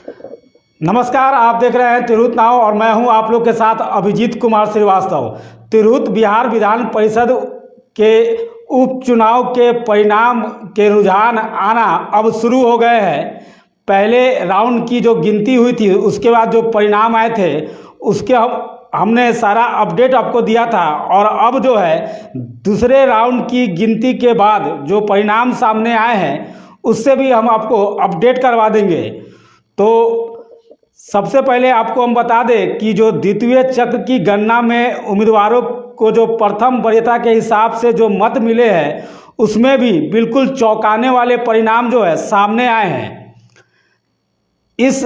नमस्कार, आप देख रहे हैं तिरहुत नाव और मैं हूं आप लोग के साथ अभिजीत कुमार श्रीवास्तव। तिरहुत बिहार विधान परिषद के उपचुनाव के परिणाम के रुझान आना अब शुरू हो गए हैं। पहले राउंड की जो गिनती हुई थी उसके बाद जो परिणाम आए थे उसके हमने सारा अपडेट आपको दिया था, और अब जो है दूसरे राउंड की गिनती के बाद जो परिणाम सामने आए हैं उससे भी हम आपको अपडेट करवा देंगे। तो सबसे पहले आपको हम बता दें कि जो द्वितीय चक्र की गणना में उम्मीदवारों को जो प्रथम वरीयता के हिसाब से जो मत मिले हैं उसमें भी बिल्कुल चौंकाने वाले परिणाम जो है सामने आए हैं। इस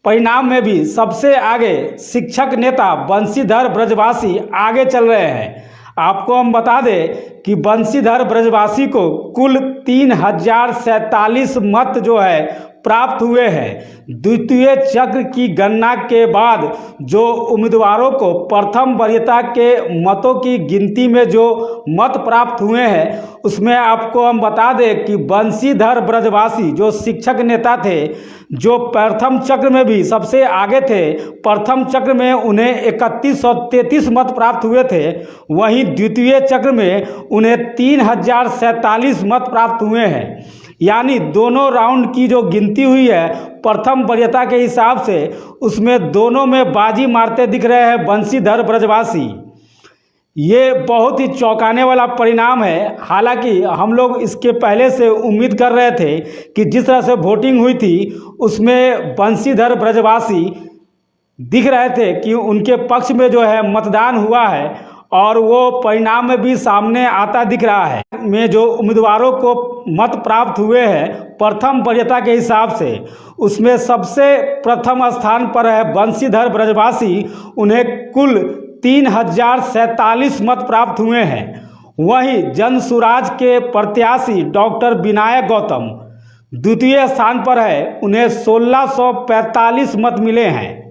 परिणाम में भी सबसे आगे शिक्षक नेता बंशीधर ब्रजवासी आगे चल रहे हैं। आपको हम बता दें कि बंशीधर ब्रजवासी को कुल 3047 मत जो है प्राप्त हुए हैं। द्वितीय चक्र की गणना के बाद जो उम्मीदवारों को प्रथम वरीयता के मतों की गिनती में जो मत प्राप्त हुए हैं उसमें आपको हम बता दें कि बंशीधर ब्रजवासी जो शिक्षक नेता थे, जो प्रथम चक्र में भी सबसे आगे थे, प्रथम चक्र में उन्हें 3133 मत प्राप्त हुए थे, वहीं द्वितीय चक्र में उन्हें 3047 मत प्राप्त हुए हैं। यानी दोनों राउंड की जो गिनती हुई है प्रथम वरीयता के हिसाब से उसमें दोनों में बाजी मारते दिख रहे हैं बंशीधर ब्रजवासी। ये बहुत ही चौंकाने वाला परिणाम है। हालांकि हम लोग इसके पहले से उम्मीद कर रहे थे कि जिस तरह से वोटिंग हुई थी उसमें बंशीधर ब्रजवासी दिख रहे थे कि उनके पक्ष में जो है मतदान हुआ है, और वो परिणाम में भी सामने आता दिख रहा है। में जो उम्मीदवारों को मत प्राप्त हुए हैं प्रथम वरीयता के हिसाब से उसमें सबसे प्रथम स्थान पर है बंशीधर ब्रजवासी, उन्हें कुल 3047 मत प्राप्त हुए हैं। वहीं जन सुराज के प्रत्याशी डॉक्टर विनायक गौतम द्वितीय स्थान पर है, उन्हें 1645 मत मिले हैं।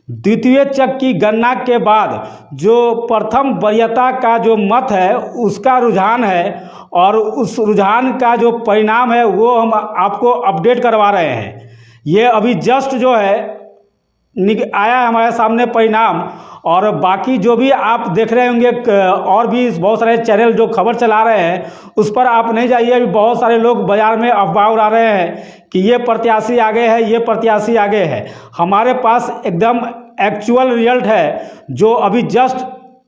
द्वितीय चक्र की गणना के बाद जो प्रथम वरीयता का जो मत है उसका रुझान है, और उस रुझान का जो परिणाम है वो हम आपको अपडेट करवा रहे हैं। ये अभी जस्ट जो है आया है हमारे सामने परिणाम, और बाकी जो भी आप देख रहे होंगे और भी बहुत सारे चैनल जो खबर चला रहे हैं उस पर आप नहीं जाइए। अभी बहुत सारे लोग बाजार में अफवाह उड़ा रहे हैं कि ये प्रत्याशी आगे है, ये प्रत्याशी आगे है। हमारे पास एकदम एक्चुअल रिजल्ट है जो अभी जस्ट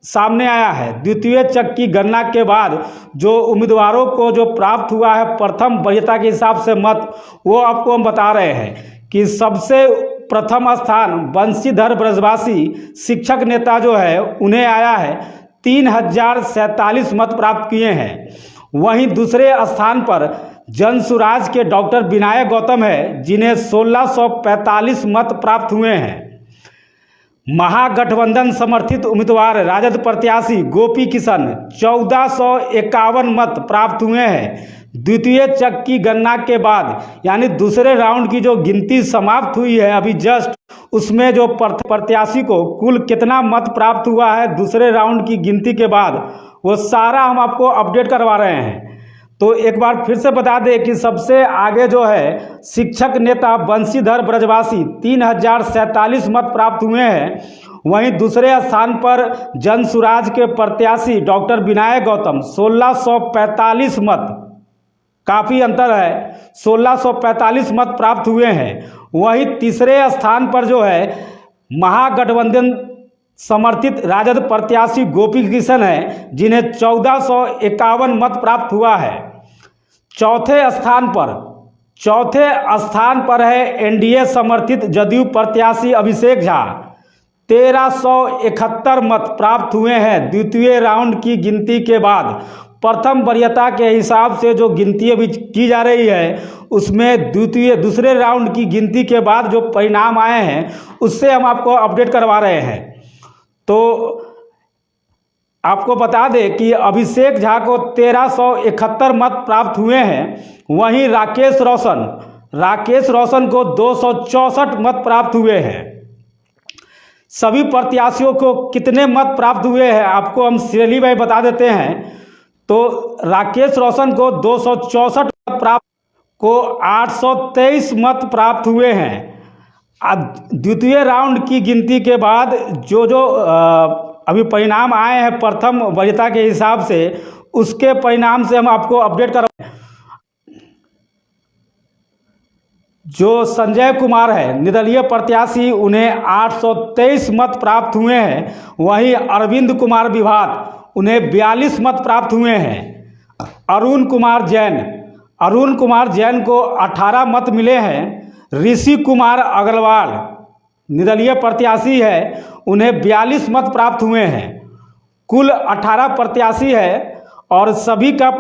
सामने आया है। द्वितीय चक्र की गणना के बाद जो उम्मीदवारों को जो प्राप्त हुआ है प्रथम वरीयता के हिसाब से मत, वो आपको हम बता रहे हैं कि सबसे प्रथम स्थान बंशीधर ब्रजवासी शिक्षक नेता जो है उन्हें आया है, 3047 मत प्राप्त किए हैं। वहीं दूसरे स्थान पर जनसुराज के डॉक्टर विनायक गौतम है, जिन्हें 1645 मत प्राप्त हुए हैं। महागठबंधन समर्थित उम्मीदवार राजद प्रत्याशी गोपी किशन 1451 मत प्राप्त हुए हैं। द्वितीय चक्र की गणना के बाद यानी दूसरे राउंड की जो गिनती समाप्त हुई है अभी जस्ट, उसमें जो प्रत्याशी को कुल कितना मत प्राप्त हुआ है दूसरे राउंड की गिनती के बाद, वो सारा हम आपको अपडेट करवा रहे हैं। तो एक बार फिर से बता दें कि सबसे आगे जो है शिक्षक नेता बंशीधर ब्रजवासी 3047 मत प्राप्त हुए हैं। वहीं दूसरे स्थान पर जनसुराज के प्रत्याशी डॉक्टर विनायक गौतम 1645 मत, काफ़ी अंतर है, 1645 मत प्राप्त हुए हैं। वहीं तीसरे स्थान पर जो है महागठबंधन समर्थित राजद प्रत्याशी गोपी किशन है, जिन्हें 1451 मत प्राप्त हुआ है। चौथे स्थान पर है एनडीए समर्थित जदयू प्रत्याशी अभिषेक झा, 1371 मत प्राप्त हुए हैं। द्वितीय राउंड की गिनती के बाद प्रथम वरीयता के हिसाब से जो गिनती अभी की जा रही है उसमें दूसरे राउंड की गिनती के बाद जो परिणाम आए हैं उससे हम आपको अपडेट करवा रहे हैं। तो आपको बता दें कि अभिषेक झा को 1371 मत प्राप्त हुए हैं। वहीं राकेश रोशन को 264 मत प्राप्त हुए हैं। सभी प्रत्याशियों को कितने मत प्राप्त हुए हैं आपको हम सीरियली वाइज बता देते हैं। तो राकेश रोशन को 264 मत प्राप्त को 823 मत प्राप्त हुए हैं। द्वितीय राउंड की गिनती के बाद जो जो अभी परिणाम आए हैं प्रथम वरीयता के हिसाब से, उसके परिणाम से हम आपको अपडेट कर। जो संजय कुमार है निर्दलीय प्रत्याशी, उन्हें 823 मत प्राप्त हुए हैं। वहीं अरविंद कुमार विभात, उन्हें 42 मत प्राप्त हुए हैं। अरुण कुमार जैन को 18 मत मिले हैं। ऋषि कुमार अग्रवाल निर्दलीय प्रत्याशी है, उन्हें 42 मत प्राप्त हुए हैं। कुल 18 प्रत्याशी है और सभी का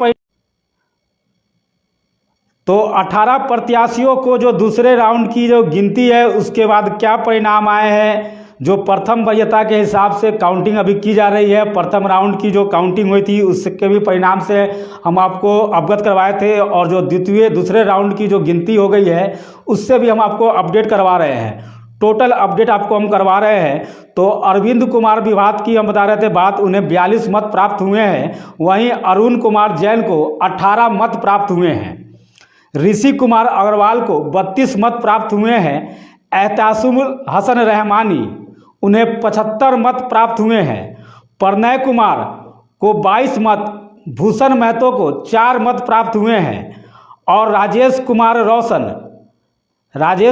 तो 18 प्रत्याशियों को जो दूसरे राउंड की जो गिनती है उसके बाद क्या परिणाम आए हैं, जो प्रथम वरीयता के हिसाब से काउंटिंग अभी की जा रही है, प्रथम राउंड की जो काउंटिंग हुई थी उसके भी परिणाम से हम आपको अवगत करवाए थे, और जो दूसरे राउंड की जो गिनती हो गई है उससे भी हम आपको अपडेट करवा रहे हैं। टोटल अपडेट आपको हम करवा रहे हैं। तो अरविंद कुमार विभात की हम बता रहे थे बात, उन्हें 42 मत प्राप्त हुए हैं। वहीं अरुण कुमार जैन को 18 मत प्राप्त हुए हैं। ऋषि कुमार अग्रवाल को 32 मत प्राप्त हुए हैं। एहतासुमुल हसन रहमानी, उन्हें 75 मत प्राप्त हुए हैं। प्रणय कुमार को 22 मत, भूषण महतो को 4 मत प्राप्त हुए हैं। और राजेश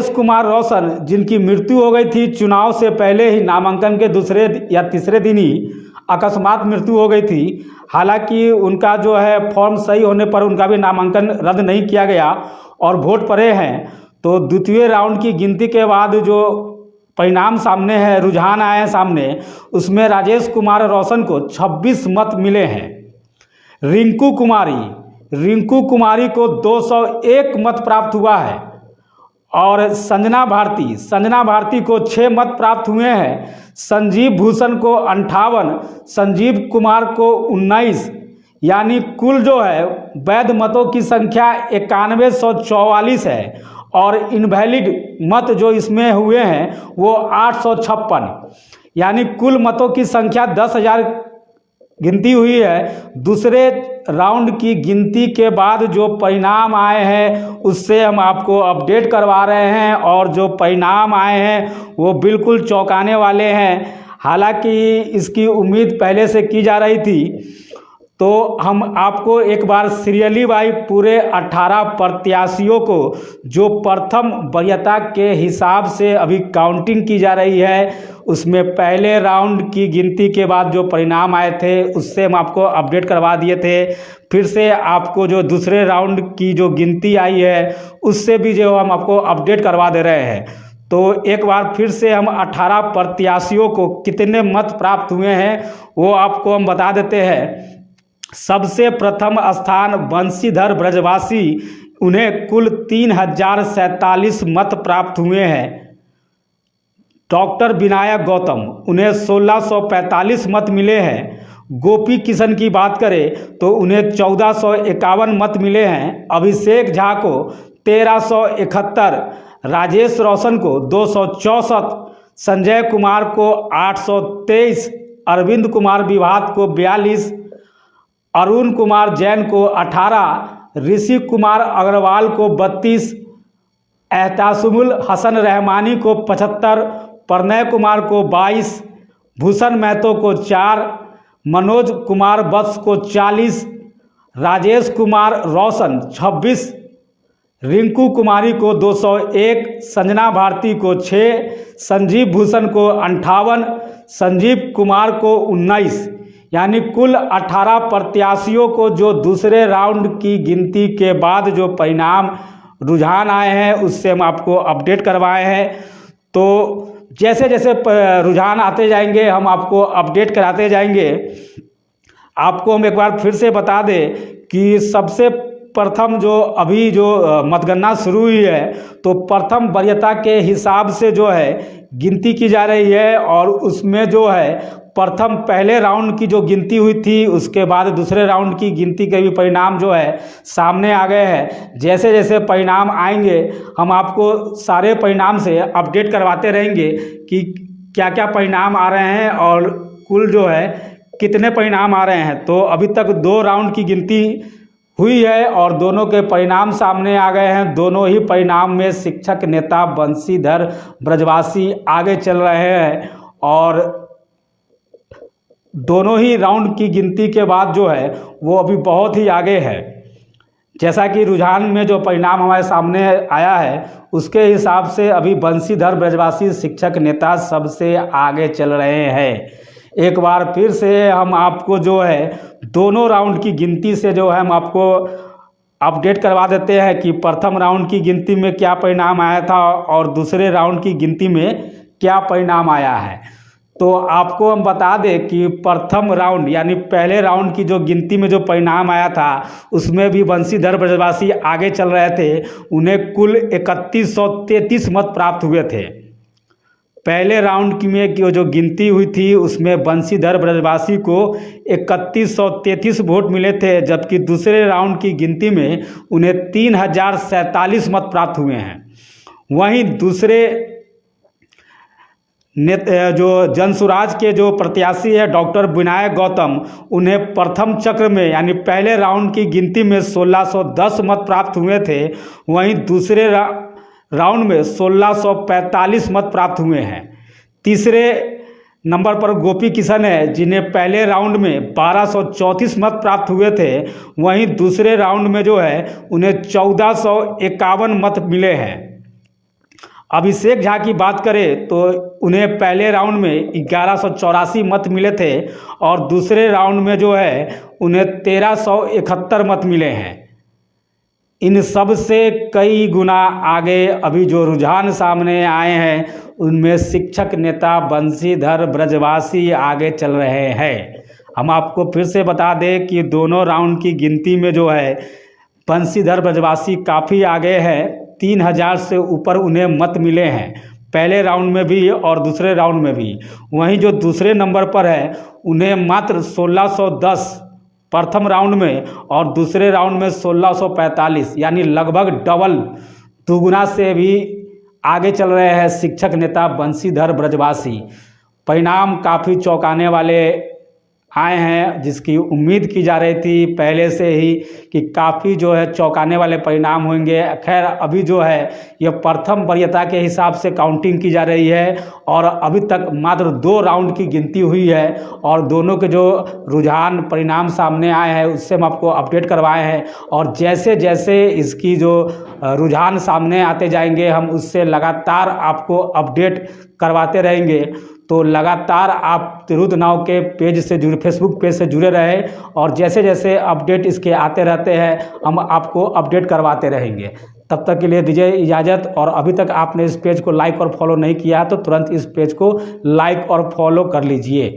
कुमार रोशन जिनकी मृत्यु हो गई थी चुनाव से पहले ही, नामांकन के दूसरे या तीसरे दिन ही अकस्मात मृत्यु हो गई थी। हालांकि उनका जो है फॉर्म सही होने पर उनका भी नामांकन रद्द नहीं किया गया और वोट पड़े हैं। तो द्वितीय राउंड की गिनती के बाद जो परिणाम सामने है, रुझान आए हैं सामने, उसमें राजेश कुमार रोशन को 26 मत मिले हैं। रिंकू कुमारी को 201 मत प्राप्त हुआ है। और संजना भारती को 6 मत प्राप्त हुए हैं। संजीव भूषण को 58, संजीव कुमार को 19, यानी कुल जो है वैध मतों की संख्या 9144 है। और इनवैलिड मत जो इसमें हुए हैं वो 856, यानी कुल मतों की संख्या 10,000 गिनती हुई है। दूसरे राउंड की गिनती के बाद जो परिणाम आए हैं उससे हम आपको अपडेट करवा रहे हैं, और जो परिणाम आए हैं वो बिल्कुल चौंकाने वाले हैं। हालांकि इसकी उम्मीद पहले से की जा रही थी। तो हम आपको एक बार सीरियली वाइज पूरे 18 प्रत्याशियों को जो प्रथम वरीयता के हिसाब से अभी काउंटिंग की जा रही है, उसमें पहले राउंड की गिनती के बाद जो परिणाम आए थे उससे हम आपको अपडेट करवा दिए थे। फिर से आपको जो दूसरे राउंड की जो गिनती आई है उससे भी जो हम आपको अपडेट करवा दे रहे हैं। तो एक बार फिर से हम 18 प्रत्याशियों को कितने मत प्राप्त हुए हैं वो आपको हम बता देते हैं। सबसे प्रथम स्थान बंशीधर ब्रजवासी, उन्हें कुल 3047 मत प्राप्त हुए हैं। डॉक्टर विनायक गौतम, उन्हें 1645 मत मिले हैं। गोपी किशन की बात करें तो उन्हें 1451 मत मिले हैं। अभिषेक झा को 1371, राजेश रोशन को 264, संजय कुमार को 823, अरविंद कुमार विभात को 42, अरुण कुमार जैन को 18, ऋषि कुमार अग्रवाल को 32, एहतासुमुल हसन रहमानी को 75, प्रणय कुमार को 22, भूषण महतो को 4, मनोज कुमार बत्स को 40, राजेश कुमार रोशन 26, रिंकू कुमारी को 201, संजना भारती को 6, संजीव भूषण को 58, संजीव कुमार को 19, यानी कुल 18 प्रत्याशियों को जो दूसरे राउंड की गिनती के बाद जो परिणाम रुझान आए हैं उससे हम आपको अपडेट करवाए हैं। तो जैसे जैसे रुझान आते जाएंगे हम आपको अपडेट कराते जाएंगे। आपको हम एक बार फिर से बता दें कि सबसे प्रथम जो अभी जो मतगणना शुरू हुई है तो प्रथम वरीयता के हिसाब से जो है गिनती की जा रही है, और उसमें जो है प्रथम पहले राउंड की जो गिनती हुई थी उसके बाद दूसरे राउंड की गिनती के भी परिणाम जो है सामने आ गए हैं। जैसे जैसे परिणाम आएंगे हम आपको सारे परिणाम से अपडेट करवाते रहेंगे कि क्या क्या परिणाम आ रहे हैं और कुल जो है कितने परिणाम आ रहे हैं। तो अभी तक 2 राउंड की गिनती हुई है और दोनों के परिणाम सामने आ गए हैं। दोनों ही परिणाम में शिक्षक नेता बंशीधर ब्रजवासी आगे चल रहे हैं और दोनों ही राउंड की गिनती के बाद जो है वो अभी बहुत ही आगे है। जैसा कि रुझान में जो परिणाम हमारे सामने आया है उसके हिसाब से अभी बंशीधर ब्रजवासी शिक्षक नेता सबसे आगे चल रहे हैं। एक बार फिर से हम आपको जो है दोनों राउंड की गिनती से जो है हम आपको अपडेट करवा देते हैं कि प्रथम राउंड की गिनती में क्या परिणाम आया था और दूसरे राउंड की गिनती में क्या परिणाम आया है। तो आपको हम बता दें कि प्रथम राउंड यानी पहले राउंड की जो गिनती में जो परिणाम आया था उसमें भी बंशीधर ब्रजवासी आगे चल रहे थे। उन्हें कुल 3133 मत प्राप्त हुए थे। पहले राउंड की में जो गिनती हुई थी उसमें बंशीधर ब्रजवासी को 3133 वोट मिले थे, जबकि दूसरे राउंड की गिनती में उन्हें 3047 मत प्राप्त हुए हैं। वहीं दूसरे जो जनसुराज के जो प्रत्याशी है डॉक्टर विनायक गौतम, उन्हें प्रथम चक्र में यानी पहले राउंड की गिनती में 1610 मत प्राप्त हुए थे। वहीं दूसरे राउंड में 1645 मत प्राप्त हुए हैं। तीसरे नंबर पर गोपी किशन है जिन्हें पहले राउंड में 1234 मत प्राप्त हुए थे। वहीं दूसरे राउंड में जो है उन्हें 1451 मत मिले हैं। अभिषेक झा की बात करें तो उन्हें पहले राउंड में 1184 मत मिले थे और दूसरे राउंड में जो है उन्हें 1371 मत मिले हैं। इन सब से कई गुना आगे अभी जो रुझान सामने आए हैं उनमें शिक्षक नेता बंशीधर ब्रजवासी आगे चल रहे हैं। हम आपको फिर से बता दें कि दोनों राउंड की गिनती में जो है बंशीधर ब्रजवासी काफ़ी आगे है। 3000 से ऊपर उन्हें मत मिले हैं पहले राउंड में भी और दूसरे राउंड में भी। वहीं जो दूसरे नंबर पर है उन्हें मात्र 1610 प्रथम राउंड में और दूसरे राउंड में 1645 यानी लगभग डबल दुगुना से भी आगे चल रहे हैं शिक्षक नेता बंशीधर ब्रजवासी। परिणाम काफ़ी चौंकाने वाले आए हैं, जिसकी उम्मीद की जा रही थी पहले से ही कि काफ़ी जो है चौंकाने वाले परिणाम होंगे। खैर अभी जो है यह प्रथम वरीयता के हिसाब से काउंटिंग की जा रही है और अभी तक मात्र 2 राउंड की गिनती हुई है और दोनों के जो रुझान परिणाम सामने आए हैं उससे हम आपको अपडेट करवाए हैं। और जैसे जैसे इसकी जो रुझान सामने आते जाएंगे हम उससे लगातार आपको अपडेट करवाते रहेंगे। तो लगातार आप तिरहुत नाव के पेज से जुड़े, फेसबुक पेज से जुड़े रहे और जैसे जैसे अपडेट इसके आते रहते हैं हम आपको अपडेट करवाते रहेंगे। तब तक के लिए दीजिए इजाज़त। और अभी तक आपने इस पेज को लाइक और फॉलो नहीं किया तो तुरंत इस पेज को लाइक और फॉलो कर लीजिए।